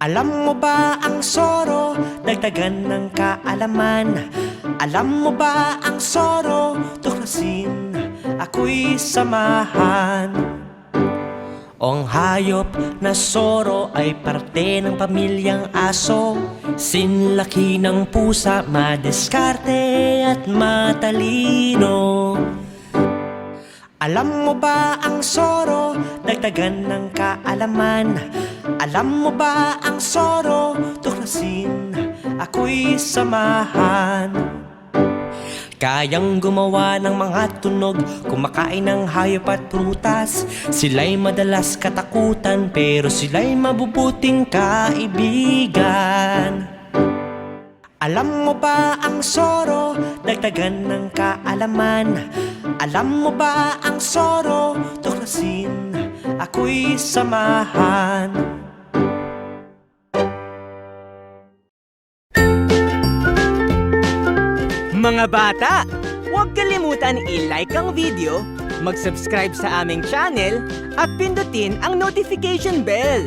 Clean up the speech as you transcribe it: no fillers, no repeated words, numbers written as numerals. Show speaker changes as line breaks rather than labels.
Alam mo ba ang soro, dagdagan ng kaalaman? Alam mo ba ang soro, tuklasin, ako'y samahan. Ang hayop na soro ay parte ng pamilyang aso. Sinlaki ng pusa, madiskarte at matalino. Alam mo ba ang soro, dagdagan ng kaalaman? Alam mo ba ang soro, tuklasin, ako'y samahan. Kayang gumawa ng mga tunog, kumakain ng hayop at prutas. Sila'y madalas katakutan, pero sila'y mabubuting kaibigan. Alam mo ba ang soro, dagdagan ng kaalaman? Alam mo ba ang soro, tuklasin, ako'y samahan.
Mga bata, huwag kalimutan i-like ang video, mag-subscribe sa aming channel, at pindutin ang notification bell.